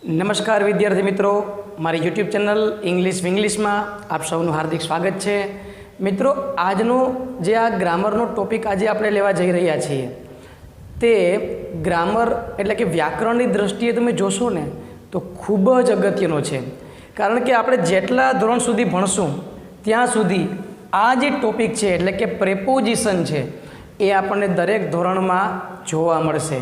નમસ્કાર વિદ્યાર્થી મિત્રો, મારી યુટ્યુબ ચેનલ ઇંગ્લિશમાં આપ સૌનું હાર્દિક સ્વાગત છે. મિત્રો, આજનો જે આ ગ્રામરનો ટોપિક આજે આપણે લેવા જઈ રહ્યા છીએ તે ગ્રામર એટલે કે વ્યાકરણની દ્રષ્ટિએ તમે જોશો ને તો ખૂબ જ અગત્યનો છે. કારણ કે આપણે જેટલા ધોરણ સુધી ભણશું ત્યાં સુધી આ જે ટોપિક છે એટલે કે પ્રેપોઝિશન છે એ આપણને દરેક ધોરણમાં જોવા મળશે.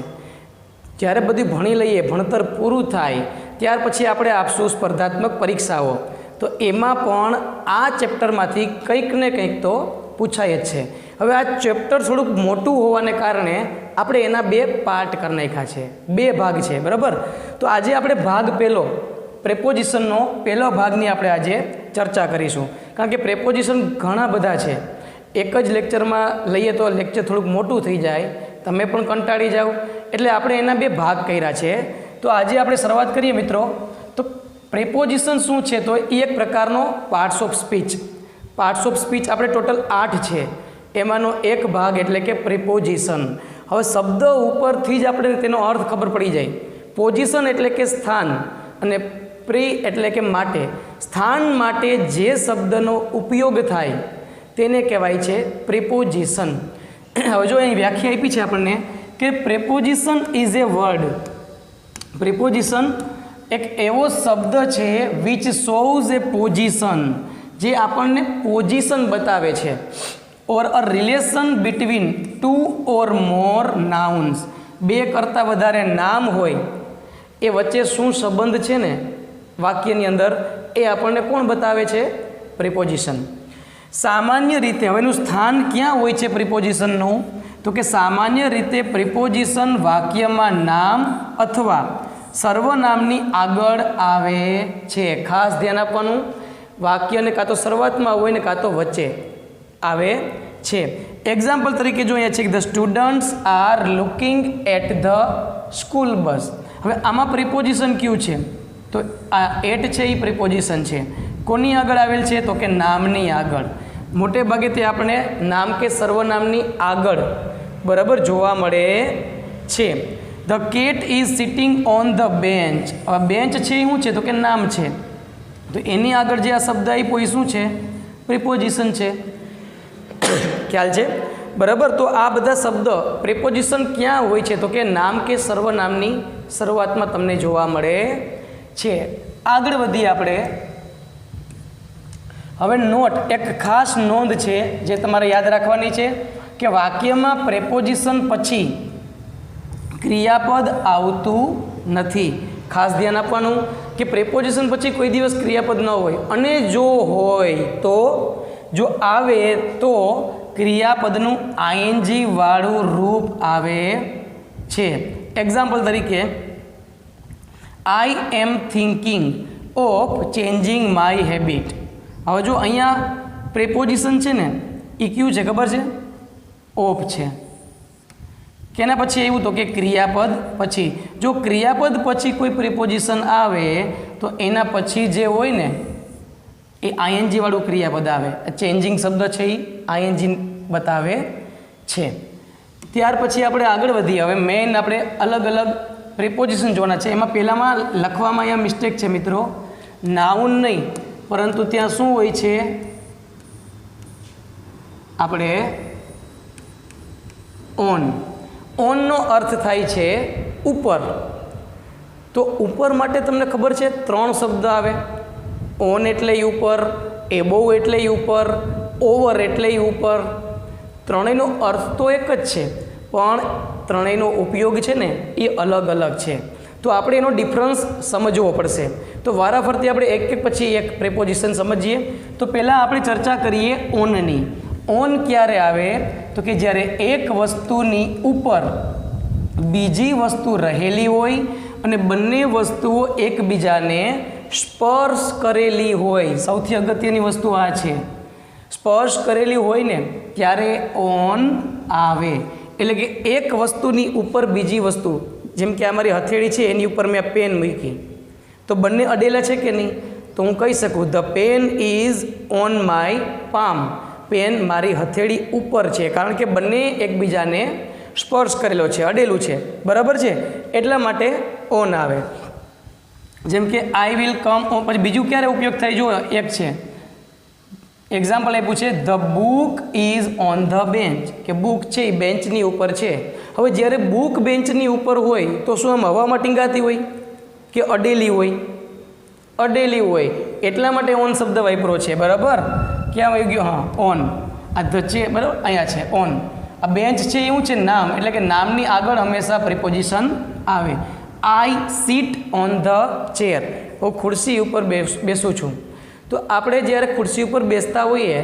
જ્યારે બધું ભણી લઈએ, ભણતર પૂરું થાય ત્યાર પછી આપણે આપશું સ્પર્ધાત્મક પરીક્ષાઓ, તો એમાં પણ આ ચેપ્ટરમાંથી કંઈક ને કંઈક તો પૂછાય જ છે. હવે આ ચેપ્ટર થોડુંક મોટું હોવાને કારણે આપણે એના બે પાર્ટ કરી નાખ્યા છે, બે ભાગ છે, બરાબર. તો આજે આપણે ભાગ પહેલો પ્રેપોઝિશનનો પહેલો ભાગની આપણે આજે ચર્ચા કરીશું. કારણ કે પ્રેપોઝિશન ઘણા બધા છે, એક જ લેક્ચરમાં લઈએ તો લેક્ચર થોડુંક મોટું થઈ જાય, તમે પણ કંટાળી જાઓ, એટલે આપણે એના બે ભાગ કર્યા છે. તો આજે આપણે શરૂઆત કરીએ મિત્રો. તો પ્રેપોઝિશન શું છે? તો એ એક પ્રકારનો parts of speech. Parts of speech આપણે ટોટલ 8 છે, એમાંનો એક ભાગ એટલે કે પ્રેપોઝિશન. હવે શબ્દ ઉપરથી જ આપણે તેનો અર્થ ખબર પડી જાય. પોઝિશન એટલે કે સ્થાન અને પ્રી એટલે કે માટે. સ્થાન માટે જે શબ્દનો ઉપયોગ થાય તેને કહેવાય છે પ્રેપોઝિશન. હવે જો અહીં વ્યાખ્યા આપી છે આપણને કે preposition is A word. Preposition એક એવો શબ્દ છે વિચ શોઝ એ પોઝિશન, જે આપણને પોઝિશન બતાવે છે. ઓર અ રિલેશન બિટવીન ટુ ઓર મોર નાઉન્સ. બે કરતાં વધારે નામ હોય એ વચ્ચે શું સંબંધ છે ને વાક્યની અંદર, એ આપણને કોણ બતાવે છે? પ્રિપોઝિશન. સામાન્ય રીતે હવેનું સ્થાન ક્યાં હોય છે પ્રિપોઝિશનનું? તો કે સામાન્ય રીતે પ્રિપોઝિશન વાક્યમાં નામ અથવા સર્વનામની આગળ આવે છે. ખાસ ધ્યાન આપવાનું, વાક્યને કાં તો શરૂઆતમાં હોય ને કાં તો વચ્ચે આવે છે. એક્ઝામ્પલ તરીકે જો અહીંયા છે કે the students are looking at the school bus. હવે આમાં પ્રિપોઝિશન કયું છે? તો આ એટ છે એ પ્રિપોઝિશન છે. કોની આગળ આવેલ છે? તો કે નામની આગળ. મોટે ભાગે તે આપણે નામ કે સર્વનામની આગળ બરાબર જોવા મળે છે. The cat is sitting on the bench. હવે બેન્ચ છે એ શું છે? તો કે નામ છે. તો એની આગળ જે આ શબ્દ આપ્યો એ શું છે? પ્રિપોઝિશન છે. ખ્યાલ છે? બરાબર. તો આ બધા શબ્દ પ્રિપોઝિશન ક્યાં હોય છે? તો કે નામ કે સર્વનામની શરૂઆતમાં તમને જોવા મળે છે. આગળ વધીએ આપણે. હવે નોટ, એક ખાસ નોંધ છે જે તમારે યાદ રાખવાની છે કે વાક્યમાં પ્રેપોઝિશન પછી ક્રિયાપદ આવતું નથી. ખાસ ધ્યાન આપવાનું કે પ્રેપોઝિશન પછી કોઈ દિવસ ક્રિયાપદ ન હોય, અને જો હોય તો જો આવે તો ક્રિયાપદનું આઈએનજી વાળું રૂપ આવે છે. એક્ઝામ્પલ તરીકે I am thinking of changing my habit. હવે જો અહીંયા પ્રેપોઝિશન છે ને એ કયું છે ખબર છે? ઓફ છે. કેના પછી એવું? તો કે ક્રિયાપદ પછી. જો ક્રિયાપદ પછી કોઈ પ્રિપોઝિશન આવે તો એના પછી જે હોય ને એ આઈએનજી વાળું ક્રિયાપદ આવે. ચેન્જિંગ શબ્દ છે એ આઈએનજી બતાવે છે. ત્યાર પછી આપણે આગળ વધીએ. હવે મેઇન આપણે અલગ અલગ પ્રિપોઝિશન જોવાના છે. એમાં પહેલામાં લખવામાં અહીંયા મિસ્ટેક છે મિત્રો. નાઉન નહીં, પરંતુ ત્યાં શું હોય છે? આપણે ઓન. ઓનનો અર્થ થાય છે ઉપર. તો ઉપર માટે તમને ખબર છે 3 શબ્દ આવે. ઓન એટલે ઉપર, એબોવ એટલે ઉપર, ઓવર એટલે ઉપર. ત્રણેયનો અર્થ તો એક જ છે, પણ ત્રણેયનો ઉપયોગ છે ને એ અલગ અલગ છે. તો આપણે એનો ડિફરન્સ સમજવો પડશે. તો વારાફરતી આપણે એક એક પછી એક પ્રેપોઝિશન સમજીએ. તો પહેલાં આપણે ચર્ચા કરીએ ઓનની. ઓન ક્યારે આવે? તો કે જ્યારે એક વસ્તુની ઉપર બીજી વસ્તુ રહેલી હોય અને બંને વસ્તુઓ એકબીજાને સ્પર્શ કરેલી હોય. સૌથી અગત્યની વસ્તુ આ છે, સ્પર્શ કરેલી હોય ને ત્યારે ઓન આવે. એટલે કે એક વસ્તુની ઉપર બીજી વસ્તુ, જેમ કે આ મારી હથેળી છે એની ઉપર મેં પેન મૂકી, તો બંને અડેલા છે કે નહીં? તો હું કહી શકું the pen is on my palm. Pen મારી હથેળી ઉપર છે, કારણ કે બંને એકબીજાને સ્પર્શ કરેલો છે, અડેલું છે, બરાબર છે, એટલા માટે ઓન આવે. જેમ કે આઈ વિલ કમ ઓન, પછી બીજું ક્યારે ઉપયોગ થાય જો એક છે એક્ઝામ્પલ આપ્યું છે the book is on the bench, કે બુક છે એ બેન્ચની ઉપર છે. હવે જ્યારે બુક બેન્ચની ઉપર હોય તો શું આમ હવામાં ટીંગાતી હોય કે અડેલી હોય? અડેલી હોય, એટલા માટે ઓન શબ્દ વાપરો છે. બરાબર, ક્યાં આવી ગયો? હા, ઓન. આ ધ છે, બરાબર, અહીંયા છે ઓન. આ બેન્ચ છે એવું છે નામ, એટલે કે નામની આગળ હંમેશા પ્રિપોઝિશન આવે. આઈ સીટ ઓન ધ ચેર, હું ખુરશી ઉપર બેસું છું. તો આપણે જ્યારે ખુરશી ઉપર બેસતા હોઈએ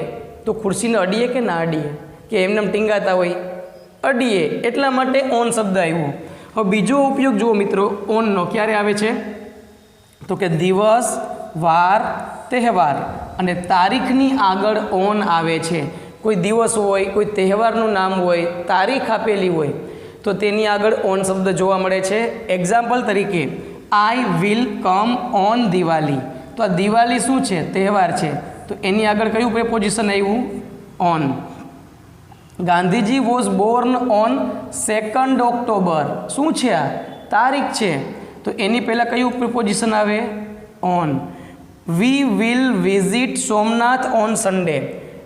તો ખુરશીને અડીએ કે ના અડીએ, કે એમને ટીંગાતા હોય? અડીએ, એટલા માટે ઓન શબ્દ આવ્યો. હવે બીજો ઉપયોગ જુઓ મિત્રો ઓનનો, ક્યારે આવે છે? તો કે દિવસ, વાર, તહેવાર અને તારીખની આગળ ઓન આવે છે. કોઈ દિવસ હોય, કોઈ તહેવારનું નામ હોય, તારીખ આપેલી હોય તો તેની આગળ ઓન શબ્દ જોવા મળે છે. એક્ઝામ્પલ તરીકે I will come on Diwali, તો આ દિવાળી શું છે? તહેવાર છે, તો એની આગળ કયું પ્રિપોઝિશન આવ્યું? On. Gandhiji was Born on 2 October, શું છે આ? તારીખ છે, તો એની પહેલાં કયું પ્રિપોઝિશન આવે? On. We will visit Somnath on Sunday,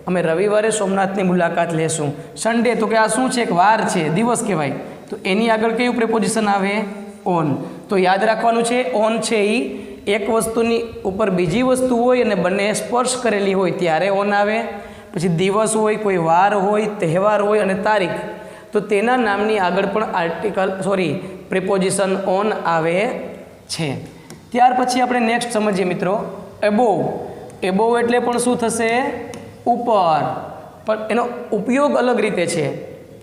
અમે રવિવારે સોમનાથની મુલાકાત લેશું. સન્ડે તો કે આ શું છે? એક વાર છે, દિવસ કહેવાય, તો એની આગળ કયું પ્રિપોઝિશન આવે? ઓન. તો યાદ રાખવાનું છે ઓન છે એ એક વસ્તુની ઉપર બીજી વસ્તુ હોય અને બંને સ્પર્શ કરેલી હોય ત્યારે ઓન આવે. પછી દિવસ હોય, કોઈ વાર હોય, તહેવાર હોય અને તારીખ, તો તેના નામની આગળ પણ પ્રિપોઝિશન ઓન આવે છે. ત્યાર પછી આપણે નેક્સ્ટ સમજીએ મિત્રો એબોવ. એબોવ એટલે પણ શું થશે? ઉપર. પણ એનો ઉપયોગ અલગ રીતે છે.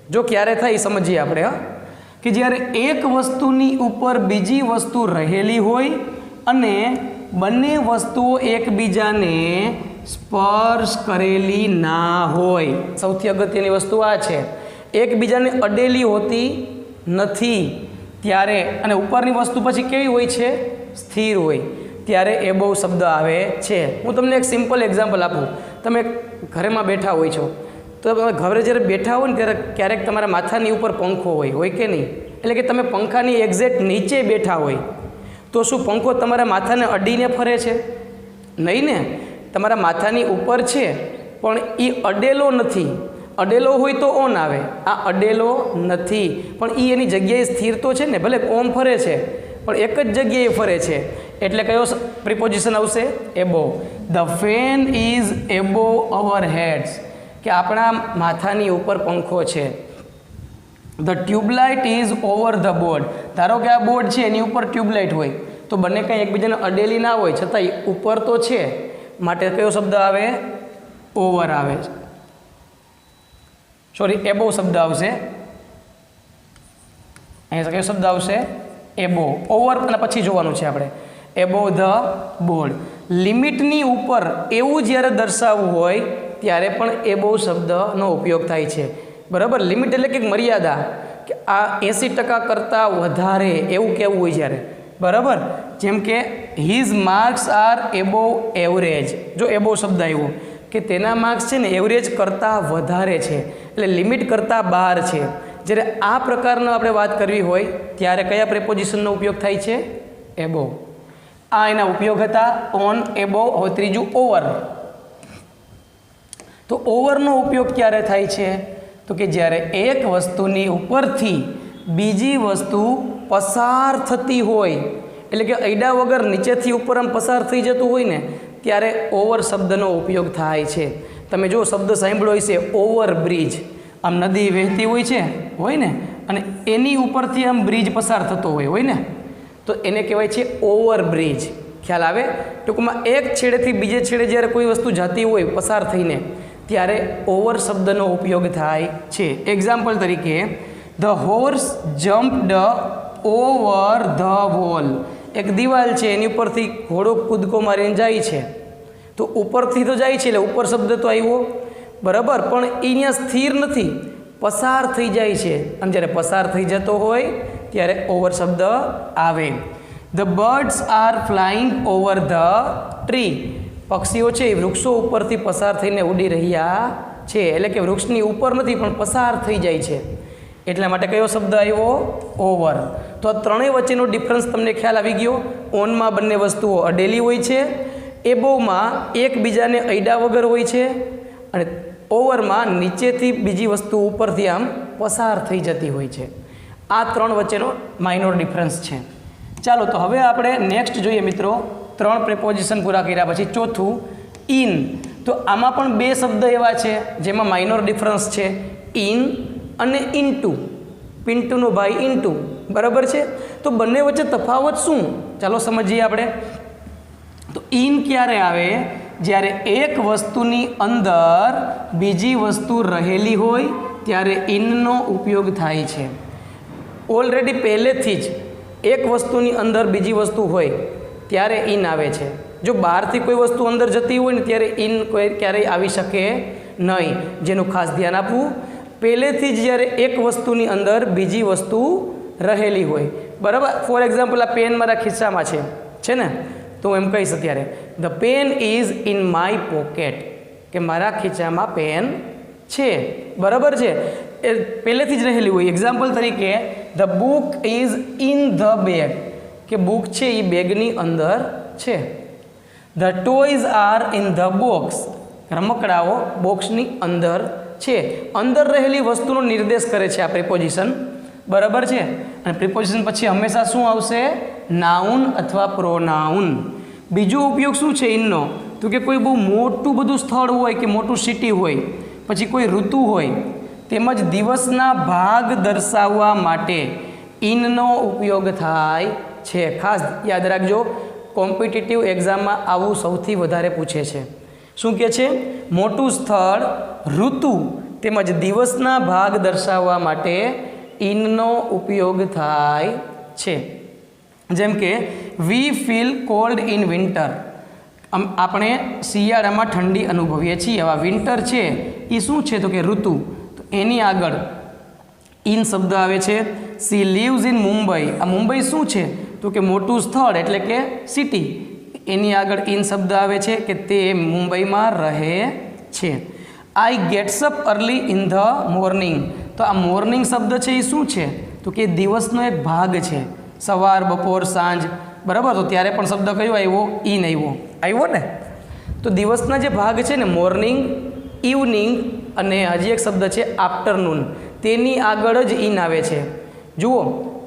જો ક્યારે થાય એ સમજીએ આપણે, કે જ્યારે એક વસ્તુની ઉપર બીજી વસ્તુ રહેલી હોય અને બંને વસ્તુઓ એકબીજાને સ્પર્શ કરેલી ના હોય. સૌથી અગત્યની વસ્તુ આ છે, એકબીજાને અડેલી હોતી નથી ત્યારે, અને ઉપરની વસ્તુ પછી કેવી હોય છે? સ્થિર હોય, ત્યારે એબોવ શબ્દ આવે છે. હું તમને એક સિમ્પલ એક્ઝામ્પલ આપું. તમે ઘરમાં બેઠા હોય છો, તો તમે ઘરે જ્યારે બેઠા હોય ને ત્યારે ક્યારેક તમારા માથાની ઉપર પંખો હોય કે નહીં? એટલે કે તમે પંખાની એક્ઝેક્ટ નીચે બેઠા હોય તો શું પંખો તમારા માથાને અડીને ફરે છે? નહીં ને. તમારા માથાની ઉપર છે પણ એ અડેલો નથી. અડેલો હોય તો ઓન આવે, આ અડેલો નથી પણ એ એની જગ્યાએ સ્થિર તો છે ને, ભલે ઓમ ફરે છે પણ એક જ જગ્યાએ ફરે છે, એટલે કયો પ્રિપોઝિશન આવશે? Above. The fan is above our heads, કે આપણા માથાની ઉપર પંખો છે. The tubelight is over the board, ધારો કે આ બોર્ડ છે એની ઉપર ટ્યુબલાઇટ હોય તો બંને કંઈ એકબીજાને અડેલી ના હોય છતાંય ઉપર તો છે, માટે કયો શબ્દ આવે? ઓવર આવે છે. એબોવ શબ્દ આવશે. અહીંયા કયો શબ્દ આવશે? એબોવ. ઓવર અને પછી જોવાનું છે આપણે એબોવ ધ બોર્ડ. લિમિટની ઉપર એવું જ્યારે દર્શાવવું હોય ત્યારે પણ એબોવ શબ્દનો ઉપયોગ થાય છે. બરાબર, લિમિટ એટલે કે મર્યાદા, કે આ 80% કરતાં વધારે એવું કહેવું હોય જ્યારે. બરાબર, જેમ કે his marks are above average. જો એબોવ શબ્દ આવ્યો કે તેના માર્ક્સ છે ને એવરેજ કરતાં વધારે છે, એટલે લિમિટ કરતાં બહાર છે. જ્યારે આ પ્રકારનો આપણે વાત કરવી હોય ત્યારે કયા પ્રિપોઝિશનનો ઉપયોગ થાય છે? એબોવ. આ એના ઉપયોગ હતા ઓન, એબોવ. હવે ત્રીજું ઓવર. તો ઓવરનો ઉપયોગ ક્યારે થાય છે? તો કે જ્યારે એક વસ્તુની ઉપરથી બીજી વસ્તુ પસાર થતી હોય, એટલે કે અયડા વગર નીચેથી ઉપર આમ પસાર થઈ જતું હોય ને ત્યારે ઓવર શબ્દનો ઉપયોગ થાય છે. તમે જો શબ્દ સાંભળ્યો હશે ઓવરબ્રિજ. આમ નદી વહેતી હોય ને અને એની ઉપરથી આમ બ્રિજ પસાર થતો હોય ને, તો એને કહેવાય છે ઓવરબ્રિજ. ખ્યાલ આવે? ટૂંકમાં એક છેડેથી બીજે છેડે જ્યારે કોઈ વસ્તુ જતી હોય પસાર થઈને ત્યારે ઓવર શબ્દનો ઉપયોગ થાય છે. એક્ઝામ્પલ તરીકે the horse jumped over the wall. એક દિવાલ છે એની ઉપરથી ઘોડો કૂદકો મારીને જાય છે, તો ઉપરથી તો જાય છે એટલે ઉપર શબ્દ તો આવ્યો. બરાબર, પણ એ અહીંયા સ્થિર નથી, પસાર થઈ જાય છે, અને જ્યારે પસાર થઈ જતો હોય ત્યારે ઓવર શબ્દ આવે. The birds are flying over the tree. પક્ષીઓ છે એ વૃક્ષો ઉપરથી પસાર થઈને ઉડી રહ્યા છે, એટલે કે વૃક્ષની ઉપર નથી પણ પસાર થઈ જાય છે, એટલા માટે કયો શબ્દ આવ્યો? ઓવર. તો તો આ ત્રણેય વચ્ચેનો ડિફરન્સ તમને ખ્યાલ આવી ગયો. ઓનમાં બંને વસ્તુઓ અડેલી હોય છે, એબોવમાં એકબીજાને અડ્યા વગર હોય છે, અને ઓવરમાં નીચેથી બીજી વસ્તુ ઉપરથી આમ પસાર થઈ જતી હોય છે. આ ત્રણ વચ્ચેનો માઇનોર ડિફરન્સ છે. ચાલો તો હવે આપણે નેક્સ્ટ જોઈએ મિત્રો. ત્રણ પ્રિપોઝિશન પૂરા કર્યા પછી ચોથું ઇન. તો આમાં પણ બે શબ્દ એવા છે જેમાં માઇનોર ડિફરન્સ છે, ઇન અને ઇન્ટુ. પિન્ટુનો ભાઈ ઇન્ટુ, બરાબર છે. તો બંને વચ્ચે તફાવત શું, ચાલો સમજીએ આપણે. તો ઇન ક્યારે આવે? જ્યારે એક વસ્તુની અંદર બીજી વસ્તુ રહેલી હોય ત્યારે ઇનનો ઉપયોગ થાય છે. ઓલરેડી પહેલેથી જ એક વસ્તુની અંદર બીજી વસ્તુ હોય ત્યારે ઇન આવે છે. જો બહારથી કોઈ વસ્તુ અંદર જતી હોય ને ત્યારે ઇન કોઈ ક્યારેય આવી શકે નહીં, જેનું ખાસ ધ્યાન આપવું. પહેલેથી જ જ્યારે એક વસ્તુની અંદર બીજી વસ્તુ રહેલી હોય, બરાબર. ફોર એક્ઝામ્પલ, આ પેન મારા ખિસ્સામાં છે ને, તો હું એમ કહીશ અત્યારે the pen is in my pocket, કે મારા ખીચામાં પેન છે, બરાબર છે. એ પહેલેથી જ રહેલી હોય. એક્ઝામ્પલ તરીકે the book is in the bag, કે બુક છે એ બેગની અંદર છે. The toys are in the box, રમકડાઓ બોક્સની અંદર છે. અંદર રહેલી વસ્તુનો નિર્દેશ કરે છે આ પ્રિપોઝિશન, બરાબર છે. અને પ્રિપોઝિશન પછી હંમેશા શું આવશે? નાઉન અથવા પ્રોનાઉન. બીજો ઉપયોગ શું છે ઇનનો? તો કે કોઈ બહુ મોટું બધું સ્થળ હોય કે મોટું સિટી હોય, પછી કોઈ ઋતુ હોય, તેમજ દિવસના ભાગ દર્શાવવા માટે ઇનનો ઉપયોગ થાય છે. ખાસ યાદ રાખજો, કોમ્પિટિટિવ એક્ઝામમાં આવું સૌથી વધારે પૂછે છે. શું કહે છે? મોટું સ્થળ, ઋતુ તેમજ દિવસના ભાગ દર્શાવવા માટે ઇનનો ઉપયોગ થાય છે. જેમ કે વી ફીલ કોલ્ડ ઇન વિન્ટર, આપણે શિયાળામાં ઠંડી અનુભવીએ છીએ. આવા વિન્ટર છે એ શું છે? તો કે ઋતુ. તો એની આગળ ઇન શબ્દ આવે છે. સી લીવ્સ ઇન મુંબઈ, આ મુંબઈ શું છે? તો કે મોટું સ્થળ એટલે કે સિટી. એની આગળ ઇન શબ્દ આવે છે કે તે મુંબઈમાં રહે છે. I gets up early in the morning, તો આ મોર્નિંગ શબ્દ છે એ શું છે? તો કે દિવસનો એક ભાગ છે. સવાર, બપોર, સાંજ, બરાબર. તો ત્યારે પણ શબ્દ કયો આવ્યો? ઇન આવ્યો ને. તો દિવસના જે ભાગ છે ને, મોર્નિંગ, ઇવનિંગ અને હજી એક શબ્દ છે આફ્ટરનૂન, તેની આગળ જ ઇન આવે છે. જુઓ,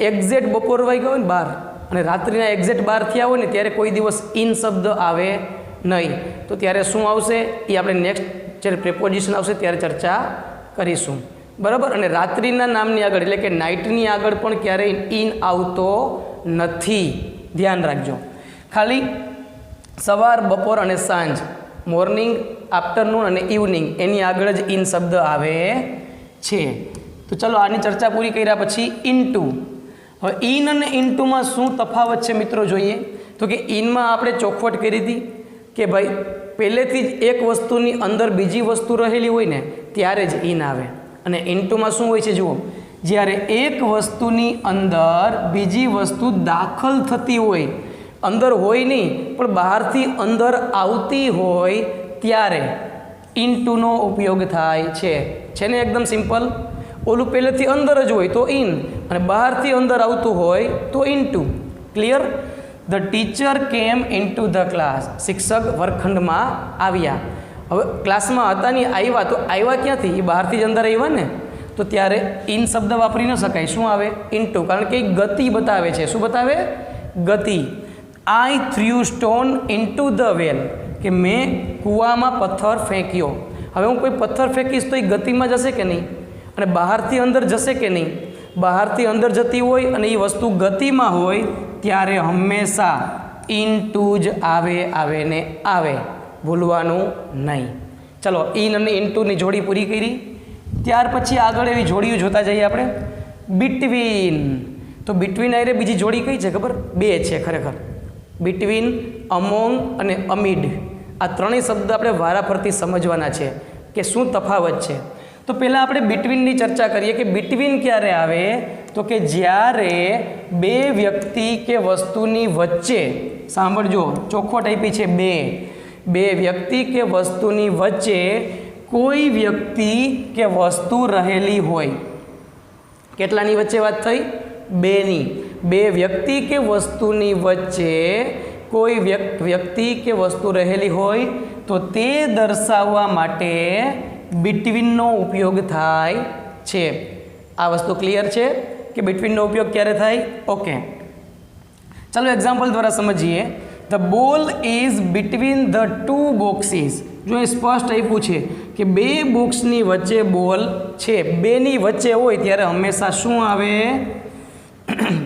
એક્ઝેક્ટ બપોર વાગ્યા હોય ને 12 અને રાત્રિના એક્ઝેક્ટ 12 થયા હોય ને ત્યારે કોઈ દિવસ ઇન શબ્દ આવે નહીં. તો ત્યારે શું આવશે એ આપણે નેક્સ્ટ જ્યારે પ્રિપોઝિશન આવશે ત્યારે ચર્ચા કરીશું, બરાબર. અને રાત્રિના નામની આગળ એટલે કે નાઇટની આગળ પણ ક્યારેય ઇન આવતો નથી, ધ્યાન રાખજો. ખાલી સવાર, બપોર અને સાંજ, મોર્નિંગ, આફ્ટરનૂન અને ઇવનિંગ, એની આગળ જ ઇન શબ્દ આવે છે. તો ચલો આની ચર્ચા પૂરી કર્યા પછી ઇન્ટુ. હવે ઇન અને ઇન્ટુમાં શું તફાવત છે મિત્રો જોઈએ. તો કે ઇનમાં આપણે ચોખવટ કરી હતી કે ભાઈ પહેલેથી જ એક વસ્તુની અંદર બીજી વસ્તુ રહેલી હોય ને ત્યારે જ ઇન આવે. અને ઇન્ટુમાં શું હોય છે? જુઓ, જ્યારે એક વસ્તુની અંદર બીજી વસ્તુ દાખલ થતી હોય, અંદર હોય નહીં પણ બહારથી અંદર આવતી હોય ત્યારે ઇન્ટુનો ઉપયોગ થાય છે ને. એકદમ સિમ્પલ. ઓલું પહેલેથી અંદર જ હોય તો ઇન, અને બહારથી અંદર આવતું હોય તો ઇન્ટુ. ક્લિયર? ધ ટીચર કેમ ઇન્ટુ ધ ક્લાસ, શિક્ષક વર્ગખંડમાં આવ્યા. હવે ક્લાસમાં હતા નહીં, આવ્યા. તો આવ્યા ક્યાંથી? એ બહારથી જ અંદર આવ્યા ને. તો ત્યારે ઇન શબ્દ વાપરી ન શકાય. શું આવે? ઇન્ટુ. કારણ કે એ ગતિ બતાવે છે. શું બતાવે? ગતિ. I through stone into the વેલ, કે મેં કૂવામાં પથ્થર ફેંક્યો. હવે હું કોઈ પથ્થર ફેંકીશ તો એ ગતિમાં જશે કે નહીં? અને બહારથી અંદર જશે કે નહીં? બહારથી અંદર જતી હોય અને એ વસ્તુ ગતિમાં હોય ત્યારે હંમેશા ઇન્ટુ જ આવે ને આવે, ભૂલવાનું નહીં. ચલો, ઇન અને ઇન્ટુની જોડી પૂરી કરી. ત્યાર પછી આગળ એવી જોડીઓ જોતા જઈએ આપણે. બિટવીન. તો બિટવીન આરે બીજી જોડી કઈ છે ખબર? બે છે ખરેખર. બિટવીન, અમોંગ અને અમિડ. આ ત્રણેય શબ્દ આપણે વારાફરતી સમજવાના છે કે શું તફાવત છે. તો પહેલાં આપણે બિટવીનની ચર્ચા કરીએ કે બિટવીન ક્યારે આવે? તો કે જ્યારે બે વ્યક્તિ કે વસ્તુની વચ્ચે, સાંભળજો, ચોખવટ આપી છે બે વ્યક્તિ કે વસ્તુની વચ્ચે કોઈ વ્યક્તિ કે વસ્તુ રહેલી હોય. કેટલાની વચ્ચે વાત થઈ? બેની. બે વ્યક્તિ કે વસ્તુની વચ્ચે કોઈ વ્યક્તિ કે વસ્તુ રહેલી હોય તો તે દર્શાવવા માટે બિટવીનનો ઉપયોગ થાય છે. આ વસ્તુ ક્લિયર છે કે બિટવીનનો ઉપયોગ ક્યારે થાય? ઓકે, ચાલો એક્ઝામ્પલ દ્વારા સમજીએ. The ball is between the two boxes. જો એ સ્પષ્ટ આપ્યું છે કે બે બોક્સની વચ્ચે બોલ છે, બેની વચ્ચે હોય ત્યારે હંમેશા શું આવે?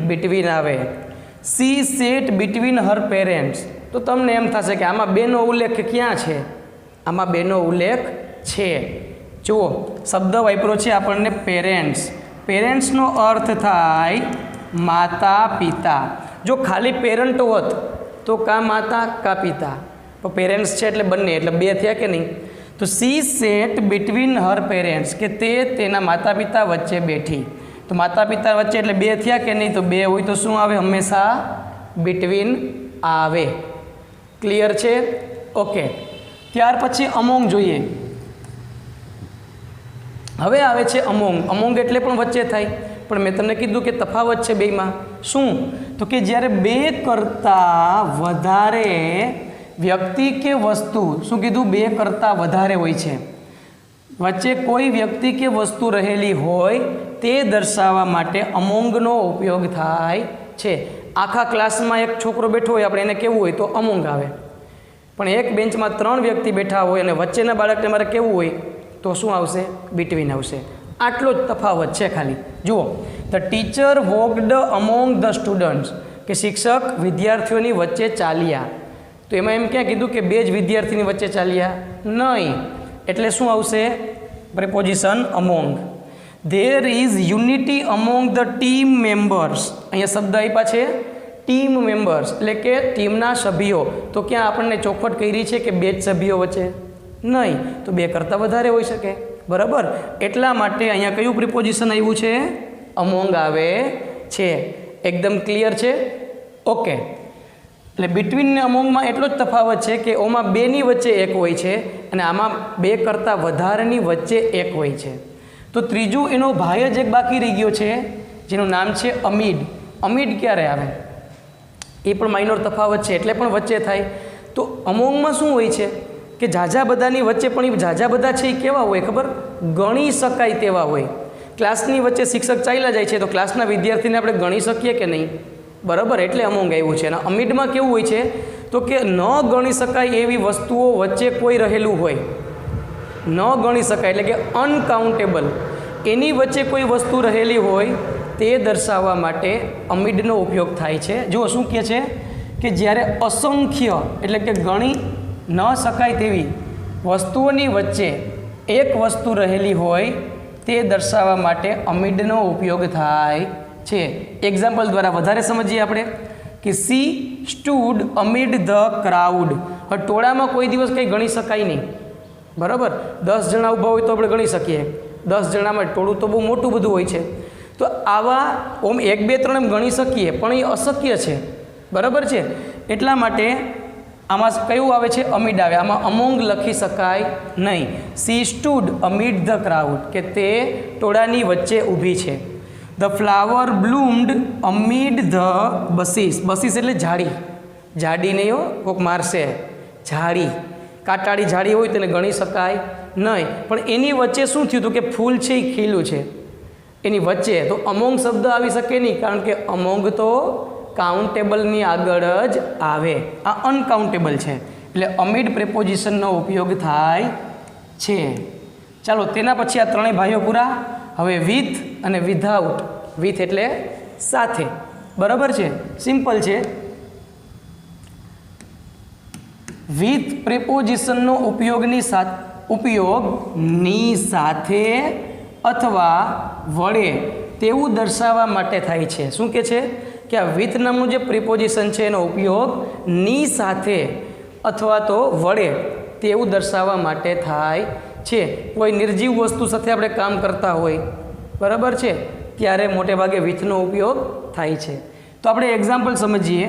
બિટવીન આવે. C set between her parents. તો તમને એમ થશે કે આમાં બેનો ઉલ્લેખ ક્યાં છે? આમાં બેનો ઉલ્લેખ છે. જુઓ, શબ્દ વાપરો છે આપણને પેરેન્ટ્સ. પેરેન્ટ્સનો અર્થ થાય માતા પિતા. જો ખાલી પેરેન્ટ હોત તો કા માતા કા પિતા, પણ પેરેન્ટ્સ છે એટલે બંને, એટલે બે થયા કે નહીં? તો C set between her parents, કે તે તેના માતા પિતા વચ્ચે બેઠી. તો માતા પિતા વચ્ચે એટલે બે થયા કે નહીં? તો બે હોય તો શું આવે? હંમેશા બિટવીન આવે. ક્લિયર છે? ઓકે, ત્યાર પછી અમોંગ જોઈએ. હવે આવે છે અમોંગ. અમોંગ એટલે પણ વચ્ચે થાય, પણ મેં તમને કીધું કે તફાવત છે બેમાં. શું? તો કે જ્યારે બે કરતાં વધારે વ્યક્તિ કે વસ્તુ, શું કીધું? બે કરતાં વધારે હોય છે, વચ્ચે કોઈ વ્યક્તિ કે વસ્તુ રહેલી હોય તે દર્શાવવા માટે અમોંગનો ઉપયોગ થાય છે. આખા ક્લાસમાં એક છોકરો બેઠો હોય, આપણે એને કહેવું હોય તો અમોંગ આવે. પણ એક બેન્ચમાં 3 વ્યક્તિ બેઠા હોય અને વચ્ચેના બાળકને મારે કહેવું હોય તો શું આવશે? બિટવીન આવશે. આટલો જ તફાવત છે ખાલી. જુઓ, the teacher walked among the students, કે શિક્ષક વિદ્યાર્થીઓની વચ્ચે ચાલ્યા. તો એમાં એમ ક્યાં કીધું કે બે જ વિદ્યાર્થીની વચ્ચે ચાલ્યા? નહીં. એટલે શું આવશે? Preposition among. There is unity among the team members. અહીંયા શબ્દ આપ્યા છે ટીમ મેમ્બર્સ, એટલે કે ટીમના સભ્યો. તો ક્યાં આપણને ચોખવટ કરી છે કે બે જ સભ્યો વચ્ચે? નહીં. તો બે કરતાં વધારે હોઈ શકે, બરાબર? એટલા માટે અહીંયા કયું પ્રિપોઝિશન આવ્યું છે? અમોંગ આવે છે. એકદમ ક્લિયર છે? ઓકે, એટલે બિટવીન ને અમોંગમાં એટલો જ તફાવત છે કે ઓમાં બેની વચ્ચે એક હોય છે અને આમાં બે કરતાં વધારેની વચ્ચે એક હોય છે. તો ત્રીજું એનો ભાઈ જ એક બાકી રહી ગયો છે, જેનું નામ છે અમીડ. અમીડ ક્યારે આવે? એ પણ માઇનોર તફાવત છે, એટલે પણ વચ્ચે થાય. તો અમોંગમાં શું હોય છે કે ઝાઝા બધાની વચ્ચે, પણ એ ઝાઝા બધા છે એ કેવા હોય ખબર? ગણી શકાય તેવા હોય. ક્લાસની વચ્ચે શિક્ષક ચાલ્યા જાય છે તો ક્લાસના વિદ્યાર્થીને આપણે ગણી શકીએ કે નહીં? બરાબર, એટલે અમોંગ આવ્યું છે. અને અમીડમાં કેવું હોય છે તો કે ન ગણી શકાય એવી વસ્તુઓ વચ્ચે કોઈ રહેલું હોય, ન ગણી શકાય એટલે કે અનકાઉન્ટેબલ, એની વચ્ચે કોઈ વસ્તુ રહેલી હોય તે દર્શાવવા માટે અમીડનો ઉપયોગ થાય છે. જો શું કહે છે કે જ્યારે અસંખ્ય એટલે કે ગણી ન શકાય તેવી વસ્તુઓની વચ્ચે એક વસ્તુ રહેલી હોય તે દર્શાવવા માટે અમીડનો ઉપયોગ થાય છે. એક્ઝામ્પલ દ્વારા વધારે સમજીએ આપણે કે C stood amid the crowd. હવે ટોળામાં કોઈ દિવસ કંઈ ગણી શકાય નહીં, બરાબર? 10 જણા ઊભા હોય તો આપણે ગણી શકીએ. 10 જણામાં ટોળું તો બહુ મોટું બધું હોય છે. તો આવા ઓમ 1 2 3 એમ ગણી શકીએ, પણ એ અશક્ય છે, બરાબર છે? એટલા માટે આમાં કયું આવે છે? અમીડ આવે. આમાં અમોંગ લખી શકાય નહીં. She stood amid the crowd, કે તે ટોળાની વચ્ચે ઊભી છે. The flower bloomed amid the bushes. Bushes એટલે ઝાડી. ઝાડી નહીં હો, કોઈક મારશે. ઝાડી, કાંટાળી ઝાડી હોય તેને ગણી શકાય નહીં, પણ એની વચ્ચે શું થયું હતું કે ફૂલ છે એ ખીલું છે એની વચ્ચે. તો અમોંગ શબ્દ આવી શકે નહીં, કારણ કે અમોંગ તો કાઉન્ટેબલની આગળ જ આવે. આ અનકાઉન્ટેબલ છે, એટલે અમીડ પ્રિપોઝિશનનો ઉપયોગ થાય છે. ચાલો, તેના પછી આ ત્રણેય ભાઈઓ પૂરા. હવે વિથ અને વિધાઉટ. વિથ એટલે સાથે, બરાબર છે? સિમ્પલ છે. વિથ પ્રિપોઝિશનનો ઉપયોગની સાથે અથવા વડે તેવું દર્શાવવા માટે થાય છે. શું કહે છે કે આ વિથ નામનું જે પ્રિપોઝિશન છે એનો ઉપયોગ ની સાથે અથવા તો વડે તેવું દર્શાવવા માટે થાય છે. કોઈ નિર્જીવ વસ્તુ સાથે આપણે કામ કરતા હોય, બરાબર છે, ત્યારે મોટે ભાગે વિથનો ઉપયોગ થાય છે. તો આપણે એક્ઝામ્પલ સમજીએ.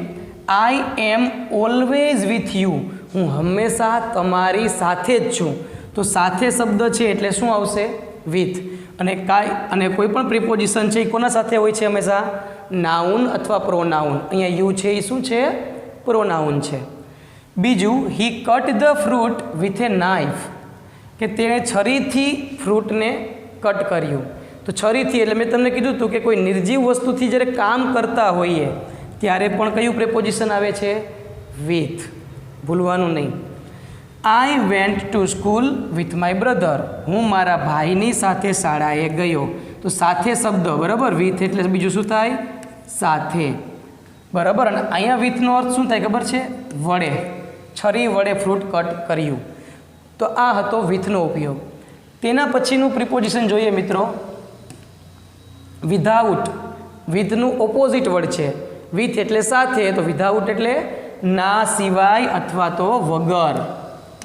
આઈ એમ ઓલવેઝ વિથ યુ. હું હંમેશા તમારી સાથે જ છું. તો સાથે શબ્દ છે એટલે શું આવશે? વિથ. અને કોઈ પણ પ્રિપોઝિશન છે એ કોના સાથે હોય છે? હંમેશા નાઉન અથવા પ્રોનાઉન. અહીંયા યુ છે એ શું છે? પ્રોનાઉન છે. બીજું, he cut the fruit with a knife, કે તેણે છરીથી ફ્રૂટને કટ કર્યું. તો છરીથી એટલે મેં તમને કીધું હતું કે કોઈ નિર્જીવ વસ્તુથી જ્યારે કામ કરતા હોઈએ ત્યારે પણ કયું પ્રેપોઝિશન આવે છે? વિથ. ભૂલવાનું નહીં. I went to school with my brother, હું મારા ભાઈની સાથે શાળાએ ગયો. તો સાથે શબ્દ, બરાબર. વિથ એટલે બીજું શું થાય? સાથે, બરાબર. અને અહીંયા વિથનો અર્થ શું થાય ખબર છે? વડે, છરી વડે ફ્રૂટ કટ કર્યું. તો આ હતો વિથનો ઉપયોગ. તેના પછીનું પ્રિપોઝિશન જોઈએ મિત્રો, વિધાઉટ. વિથનું ઓપોઝિટ વર્ડ છે. વિથ એટલે સાથે, તો વિધાઉટ એટલે ના સિવાય અથવા તો વગર,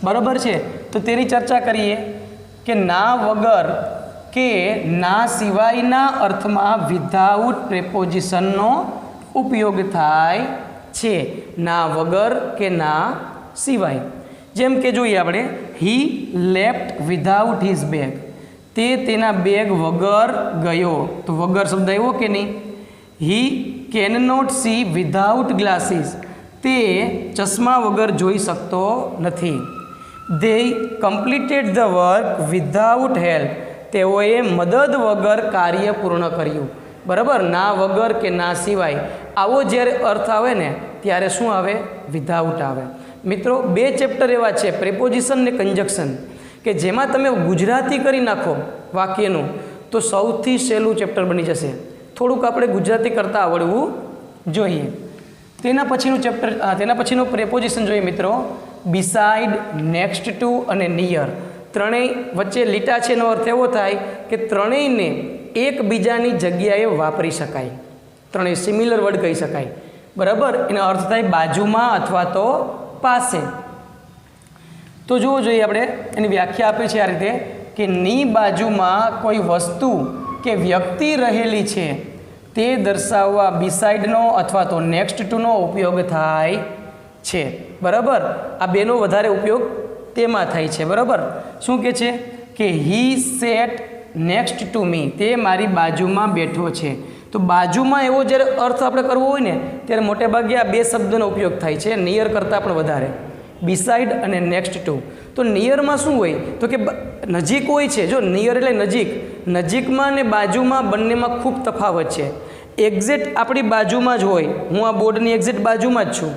બરાબર છે. તો તેની ચર્ચા કરીએ કે ના વગર કે ના સિવાયના અર્થમાં વિધાઉટ પ્રેપોઝિશનનો ઉપયોગ થાય છે. ના વગર કે ના સિવાય. જેમ કે જોઈએ આપણે, હી લેફ્ટ વિધાઉટ હિઝ બેગ, તે તેના બેગ વગર ગયો. તો વગર શબ્દ આવ્યો કે નહીં? He can not see without glasses, તે ચશ્મા વગર જોઈ શકતો નથી. They completed the work without help, તેઓએ મદદ વગર કાર્ય પૂર્ણ કર્યું. બરાબર. ના વગર કે ના સિવાય આવો જ્યારે અર્થ આવે ને ત્યારે શું આવે? વિધાઉટ આવે. મિત્રો, બે ચેપ્ટર એવા છે, પ્રેપોઝિશન ને કંજક્શન, કે જેમાં તમે ગુજરાતી કરી નાખો વાક્યનું તો સૌથી સહેલું ચેપ્ટર બની જશે. થોડુંક આપણે ગુજરાતી કરતાં આવડવું જોઈએ. તેના પછીનું પ્રેપોઝિશન જોઈએ મિત્રો, બિસાઇડ, નેક્સ્ટ ટુ અને નિયર. ત્રણેય વચ્ચે લીટા છે એનો અર્થ એવો થાય કે ત્રણેયને એકબીજાની જગ્યાએ વાપરી શકાય. ત્રણેય સિમિલર વર્ડ કહી શકાય, બરાબર. એનો અર્થ થાય બાજુમાં અથવા તો પાસે. તો જોવું જોઈએ આપણે, એની વ્યાખ્યા આપી છે આ રીતે કે ની બાજુમાં કોઈ વસ્તુ કે વ્યક્તિ રહેલી છે તે દર્શાવવા બિસાઇડનો અથવા તો નેક્સ્ટ ટુનો ઉપયોગ થાય છે, બરાબર. આ બેનો વધારે ઉપયોગ તેમાં થાય છે, બરાબર. શું કહે છે કે હી સેટ નેક્સ્ટ ટુ મી, તે મારી બાજુમાં બેઠો છે. તો બાજુમાં એવો જ્યારે અર્થ આપણે કરવો હોય ને ત્યારે મોટે ભાગે આ બે શબ્દનો ઉપયોગ થાય છે, નિયર કરતાં પણ વધારે. બિસાઇડ અને નેક્સ્ટ ટુ. તો નિયરમાં શું હોય તો કે નજીક હોય છે. જો નિયર એટલે નજીક, નજીકમાં ને બાજુમાં બંનેમાં ખૂબ તફાવત છે. એક્ઝેક્ટ આપણી બાજુમાં જ હોય, હું આ બોર્ડની એક્ઝેક્ટ બાજુમાં જ છું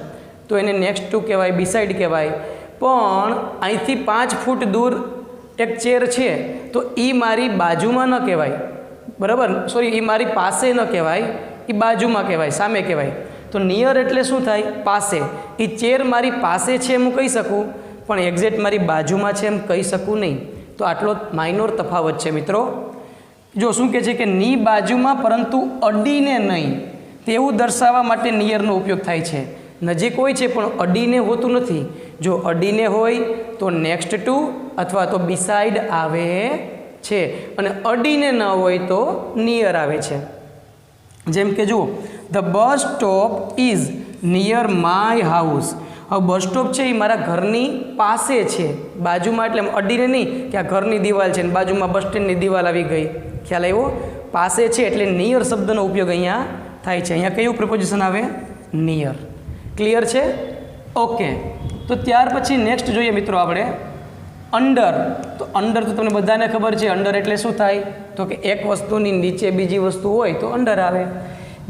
તો એને નેક્સ્ટ ટુ કહેવાય, બિસાઇડ કહેવાય. પણ અહીંથી 5 ફૂટ દૂર એક ચેર છે તો એ મારી બાજુમાં ન કહેવાય, બરાબર. સોરી, એ મારી પાસે ન કહેવાય, એ બાજુમાં કહેવાય, સામે કહેવાય. તો નિયર એટલે શું થાય? પાસે. એ ચેર મારી પાસે છે એમ હું કહી શકું, પણ એક્ઝેક્ટ મારી બાજુમાં છે એમ કહી શકું નહીં. તો આટલો માઇનોર તફાવત છે મિત્રો. જો શું કહે છે કે ની બાજુમાં પરંતુ અડીને નહીં તેવું દર્શાવવા માટે નિયરનો ઉપયોગ થાય છે. નજીક હોય છે પણ અડીને હોતું નથી. જો અડીને હોય તો નેક્સ્ટ ટુ અથવા તો બિસાઇડ આવે છે, અને અડીને ન હોય તો નિયર આવે છે. જેમ કે જુઓ, the bus stop is near my house. હવે બસ સ્ટોપ છે એ મારા ઘરની પાસે છે, બાજુમાં એટલે અડીને નહીં કે આ ઘરની દિવાલ છે ને બાજુમાં બસ સ્ટેન્ડની દિવાલ આવી ગઈ. ખ્યાલ આવ્યો? પાસે છે એટલે નિયર શબ્દનો ઉપયોગ અહીંયા થાય છે. અહીંયા કયું પ્રિપોઝિશન આવે? નિયર. ક્લિયર છે? ઓકે. તો ત્યાર પછી નેક્સ્ટ જોઈએ મિત્રો આપણે અંડર. તો અંડર તો તમને બધાને ખબર છે, અંડર એટલે શું થાય તો કે એક વસ્તુની નીચે બીજી વસ્તુ હોય તો અંડર આવે.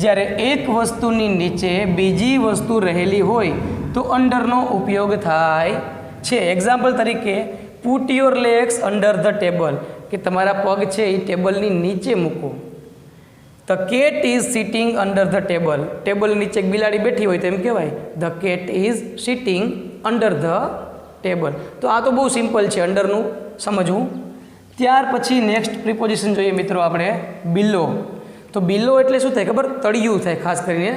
જ્યારે એક વસ્તુની નીચે બીજી વસ્તુ રહેલી હોય તો અંડરનો ઉપયોગ થાય છે. એક્ઝામ્પલ તરીકે, put your legs under the table, કે તમારા પગ છે એ ટેબલની નીચે મૂકો. The cat is sitting under the table, table નીચે એક બિલાડી બેઠી હોય તો એમ કહેવાય the cat is sitting under the table. તો આ તો બહુ સિમ્પલ છે અંડરનું સમજવું. ત્યાર પછી નેક્સ્ટ પ્રિપોઝિશન જોઈએ મિત્રો આપણે બિલો. તો બિલો એટલે શું થાય ખબર? તળિયું થાય. ખાસ કરીને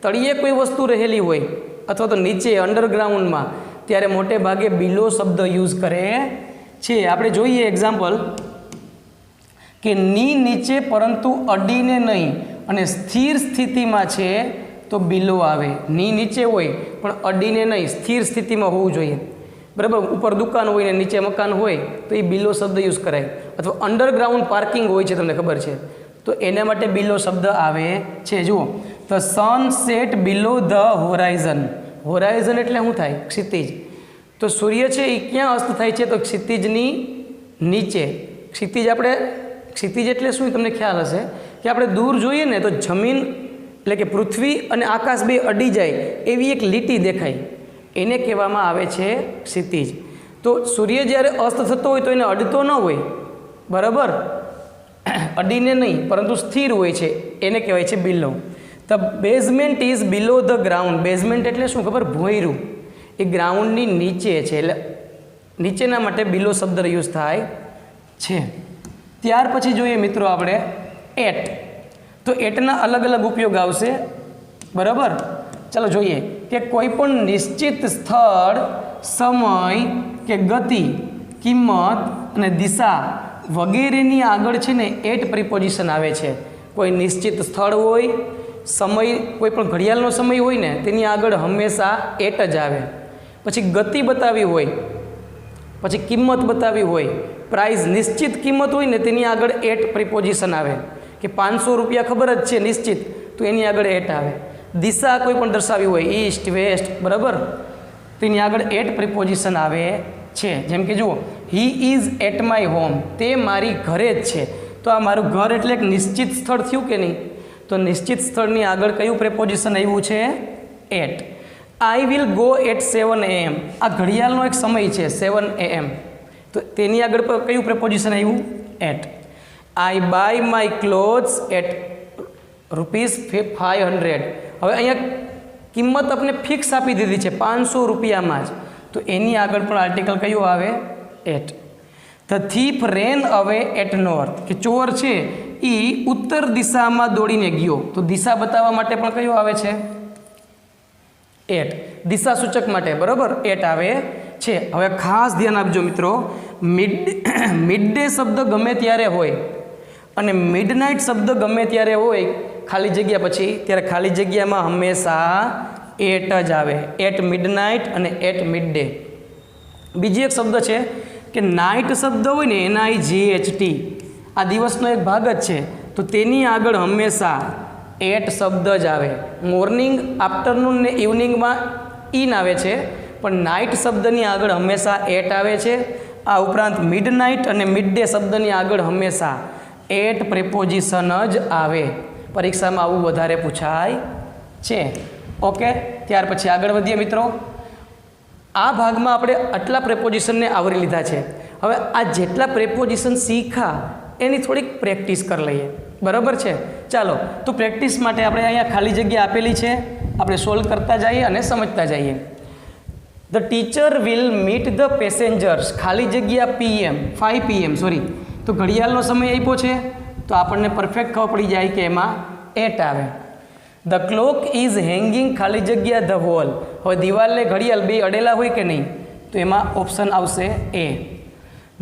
તળિયે કોઈ વસ્તુ રહેલી હોય અથવા તો નીચે અંડરગ્રાઉન્ડમાં ત્યારે મોટે ભાગે બિલો શબ્દ યુઝ કરે છે. આપણે જોઈએ એક્ઝામ્પલ કે ની નીચે પરંતુ અડીને નહીં અને સ્થિર સ્થિતિમાં છે તો બિલો આવે. ની નીચે હોય પણ અડીને નહીં, સ્થિર સ્થિતિમાં હોવું જોઈએ, બરાબર. ઉપર દુકાન હોય ને નીચે મકાન હોય તો એ બિલો શબ્દ યુઝ કરાય. અથવા અંડરગ્રાઉન્ડ પાર્કિંગ હોય છે, તમને ખબર છે, તો એના માટે બિલો શબ્દ આવે છે. જુઓ, the sun set below the Horizon. Horizon એટલે શું થાય? ક્ષિતિજ. તો સૂર્ય છે એ ક્યાં અસ્ત થાય છે? તો ક્ષિતિજની નીચે. ક્ષિતિજ એટલે શું તમને ખ્યાલ હશે કે આપણે દૂર જોઈએ ને તો જમીન એટલે કે પૃથ્વી અને આકાશ બે અડી જાય એવી એક લીટી દેખાય, એને કહેવામાં આવે છે ક્ષિતિજ. તો સૂર્ય જ્યારે અસ્ત થતો હોય તો એને અડતો ન હોય, બરાબર, અડીને નહીં પરંતુ સ્થિર હોય છે, એને કહેવાય છે below. The basement is below the ground. Basement એટલે શું ખબર? ભોંયરું. એ ગ્રાઉન્ડની નીચે છે, એટલે નીચેના માટે બિલો શબ્દ યુઝ થાય છે. ત્યાર પછી જોઈએ મિત્રો આપણે એટ. તો એટના અલગ અલગ ઉપયોગ આવશે, બરાબર. ચાલો જોઈએ કે કોઈ પણ નિશ્ચિત સ્થળ, સમય કે ગતિ, કિંમત અને દિશા વગેરેની આગળ છે ને એટ પ્રિપોઝિશન આવે છે. કોઈ નિશ્ચિત સ્થળ હોય, સમય, કોઈ પણ ઘડિયાળનો સમય હોય ને તેની આગળ હંમેશા એટ જ આવે. પછી ગતિ બતાવી હોય, પછી કિંમત બતાવી હોય, પ્રાઇઝ નિશ્ચિત કિંમત હોય ને તેની આગળ એટ પ્રિપોઝિશન આવે. કે 500 રૂપિયા ખબર જ છે નિશ્ચિત, તો એની આગળ એટ આવે. દિશા કોઈ પણ દર્શાવી હોય, ઈસ્ટ, વેસ્ટ, બરાબર, તો એની આગળ એટ પ્રિપોઝિશન આવે છે. જેમ કે જુઓ, he is at my home. તે મારી ઘરે જ છે. તો આ મારું ઘર એટલે એક નિશ્ચિત સ્થળ થયું કે નહીં? તો નિશ્ચિત સ્થળની આગળ કયું પ્રિપોઝિશન આવ્યું છે? At. I will go at 7 AM. આ ઘડિયાળનો એક સમય છે 7 AM, તો તેની આગળ કયું પ્રિપોઝિશન આવ્યું? At. I buy my clothes at ₹500. હવે અહીંયા કિંમત આપણે ફિક્સ આપી દીધી છે 500 રૂપિયામાં જ, તો એની આગળ પણ આર્ટિકલ કયું આવે? એટ. ધ થીફ રેન અવે એટ નોર્થ. કે ચોર છે એ ઉત્તર દિશામાં દોડીને ગયો, તો દિશા બતાવવા માટે પણ કયું આવે છે? એટ. દિશા સૂચક માટે, બરાબર, એટ આવે છે. હવે ખાસ ધ્યાન આપજો મિત્રો, મિડ ડે શબ્દ ગમે ત્યારે હોય અને મિડનાઇટ શબ્દ ગમે ત્યારે હોય ખાલી જગ્યા પછી, ત્યારે ખાલી જગ્યામાં હંમેશા એટ જ આવે. એટ મિડનાઇટ અને એટ મિડ ડે. બીજી એક શબ્દ છે કે નાઇટ શબ્દ હોય ને, NIGHT, આ દિવસનો એક ભાગ જ છે, તો તેની આગળ હંમેશા એટ શબ્દ જ આવે. મોર્નિંગ, આફ્ટરનૂન ને ઇવનિંગમાં ઇન આવે છે, પણ નાઇટ શબ્દની આગળ હંમેશા એટ આવે છે. આ ઉપરાંત મિડનાઇટ અને મિડ ડે શબ્દની આગળ હંમેશા એટ પ્રિપોઝિશન જ આવે. પરીક્ષામાં આવું વધારે પૂછાય છે. ઓકે, ત્યાર પછી આગળ વધીએ મિત્રો. આ ભાગમાં આપણે આટલા પ્રેપોઝિશનને આવરી લીધા છે. હવે આ જેટલા પ્રેપોઝિશન શીખા એની થોડીક પ્રેક્ટિસ કરી લઈએ, બરાબર છે? ચાલો, તો પ્રેક્ટિસ માટે આપણે અહીંયા ખાલી જગ્યા આપેલી છે, આપણે સોલ્વ કરતા જઈએ અને સમજતા જઈએ. The teacher will meet the passengers, ખાલી જગ્યા PM, 5 PM, સોરી, તો ઘડિયાળનો સમય આપ્યો છે, તો આપણને પરફેક્ટ ખબર પડી જાય કે એમાં એટ આવે. ધ ક્લોક ઇઝ હેંગિંગ, ખાલી જગ્યા ધ વોલ. હવે દિવાલને ઘડિયાળ બે અડેલા હોય કે નહીં, તો એમાં ઓપ્શન આવશે એ.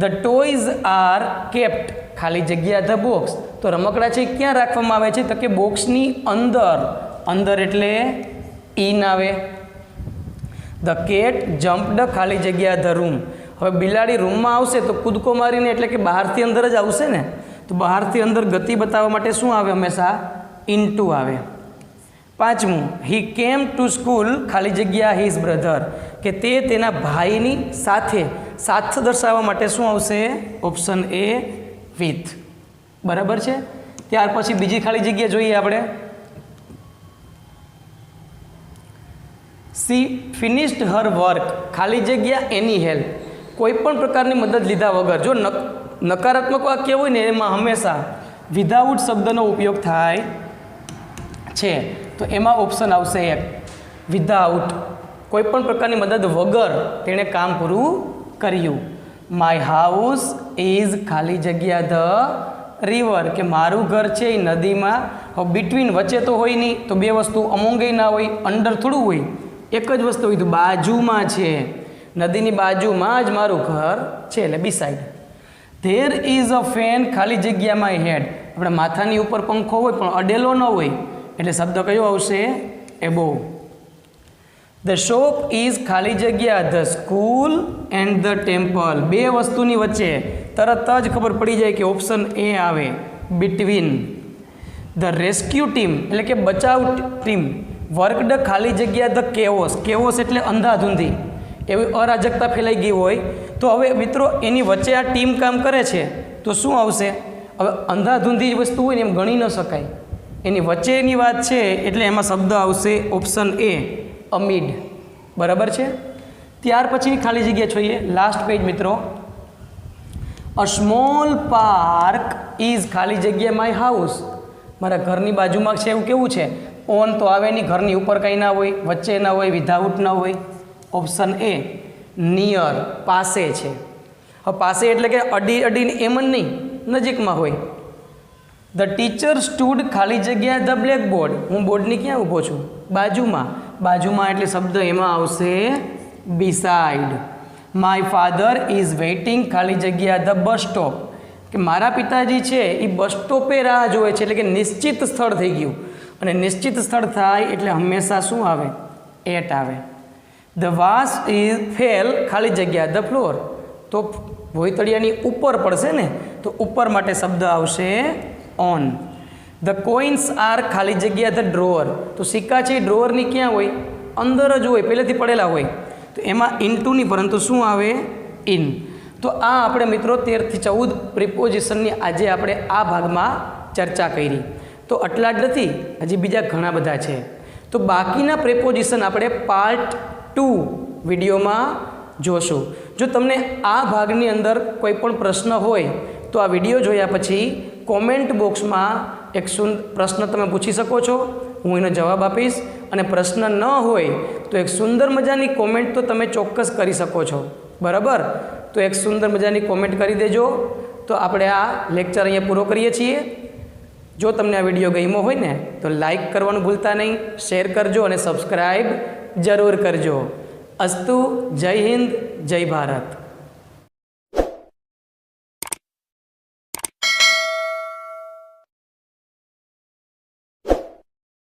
ધ ટોયઝ આર કેપ્ટ, ખાલી જગ્યા ધ બોક્સ. તો રમકડા છે ક્યાં રાખવામાં આવે છે? તો કે બોક્સની અંદર. અંદર એટલે ઇન આવે. ધ કેટ જમ્પડ, ખાલી જગ્યા ધ રૂમ. હવે બિલાડી રૂમમાં આવશે તો કૂદકો મારીને, એટલે કે બહારથી અંદર જ આવશે ને, તો બહારથી અંદર ગતિ બતાવવા માટે શું આવે? હંમેશા ઇન્ટુ આવે. પાંચમું, હી કેમ ટુ સ્કૂલ, ખાલી જગ્યા હિઝ બ્રધર, કે તે તેના ભાઈની સાથે. સાથ દર્શાવવા માટે શું આવશે? Option A, with. બરાબર છે? ત્યાર પછી બીજી ખાલી જગ્યા જોઈએ આપણે. સી ફિનિશ્ડ હર વર્ક, ખાલી જગ્યા એની હેલ્પ, કોઈ પણ પ્રકારની મદદ લીધા વગર. જો નકારાત્મક વાક્ય હોય ને એમાં હંમેશા વિધાઉટ શબ્દનો ઉપયોગ થાય છે, તો એમાં ઓપ્શન આવશે એક, વિધાઉટ. કોઈ પણ પ્રકારની મદદ વગર તેણે કામ પૂરું કર્યું. માય હાઉસ ઇઝ, ખાલી જગ્યા ધ રિવર, કે મારું ઘર છે એ નદીમાં. હવે બિટવીન, વચ્ચે તો હોય નહીં, તો બે વસ્તુ અમોંગઈ ના હોય, અંડર થોડું હોય, એક જ વસ્તુ હોય, તો બાજુમાં છે, નદીની બાજુમાં જ મારું ઘર છે, એટલે beside. There is a fan, ખાલી જગ્યા માય હેડ. આપણે માથાની ઉપર પંખો હોય પણ અડેલો ન હોય, એટલે શબ્દ કયો આવશે? એબોવ. ધ શોપ ઇઝ, ખાલી જગ્યા the school and the temple. બે વસ્તુની વચ્ચે તરત જ ખબર પડી જાય કે ઓપ્શન એ આવે, બિટવીન. ધ રેસ્ક્યુ ટીમ એટલે કે બચાવ ટીમ વર્કડ ખાલી જગ્યા ધ કેઓસ, કેઓસ એટલે અંધાધૂંધી, એવી અરાજકતા ફેલાઈ ગઈ હોય તો હવે મિત્રો એની વચ્ચે આ ટીમ કામ કરે છે તો શું આવશે? હવે અંધાધૂંધી વસ્તુ હોય ને એમ ગણી ન શકાય, એની વચ્ચેની વાત છે એટલે એમાં શબ્દ આવશે ઓપ્શન એ અમીડ, બરાબર છે. ત્યાર પછીની ખાલી જગ્યા જોઈએ, લાસ્ટ પેજ મિત્રો. અ સ્મોલ પાર્ક ઇઝ ખાલી જગ્યા માય હાઉસ, મારા ઘરની બાજુમાં છે. એવું કેવું છે? ઓન તો આવે નહીં, ઘરની ઉપર કંઈ ના હોય, વચ્ચે ના હોય, વિધાઉટ ના હોય. ઓપ્શન એ નિયર, પાસે છે. હવે પાસે એટલે કે અડી અડીને એમ જ નહીં, નજીકમાં હોય. ધ ટીચર સ્ટૂડ ખાલી જગ્યા ધ બ્લેકબોર્ડ, હું બોર્ડની ક્યાં ઊભો છું? બાજુમાં. બાજુમાં એટલે શબ્દ એમાં આવશે beside. My father is waiting ખાલી જગ્યા ધ બસ સ્ટોપ, કે મારા પિતાજી છે એ બસ સ્ટોપે રાહ જોવે છે, એટલે કે નિશ્ચિત સ્થળ થઈ ગયું. અને નિશ્ચિત સ્થળ થાય એટલે હંમેશા શું આવે? એટ આવે. ધ વાસ ઇઝ ફેલ ખાલી જગ્યા ધ ફ્લોર, તો ભોયતળિયાની ઉપર પડશે ને, તો ઉપર માટે શબ્દ આવશે ઓન. ધ કોઇન્સ આર ખાલી જગ્યા ધ ડ્રોઅર, તો સિક્કા છે એ ડ્રોઅરની ક્યાં હોય? અંદર જ હોય, પહેલેથી પડેલા હોય. તો એમાં ઇન્ટુ નહીં પરંતુ શું આવે? ઇન. તો આ આપણે મિત્રો 13 થી 14 પ્રિપોઝિશનની આજે આપણે આ ભાગમાં ચર્ચા કરી. તો આટલા જ નથી, હજી બીજા ઘણા બધા છે. તો બાકીના પ્રિપોઝિશન આપણે પાર્ટ 2 વિડીયોમાં જોશું. જો તમને આ ભાગની અંદર કોઈ પણ પ્રશ્ન હોય તો આ વિડીયો જોયા પછી કોમેન્ટ બોક્સમાં એક પ્રશ્ન તમે પૂછી શકો છો, હું એનો જવાબ આપીશ. અને પ્રશ્ન ન હોય તો એક સુંદર મજાની કોમેન્ટ તો તમે ચોક્કસ કરી શકો છો, બરાબર? તો એક સુંદર મજાની કોમેન્ટ કરી દેજો. તો આપણે આ લેક્ચર અહીંયા પૂરો કરીએ છીએ. જો તમને આ વિડીયો ગમ્યો હોય ને તો લાઈક કરવાનું ભૂલતા નહીં, શેર કરજો અને સબસ્ક્રાઈબ જરૂર કરજો. અસ્તુ. જય હિન્દ, જય ભારત.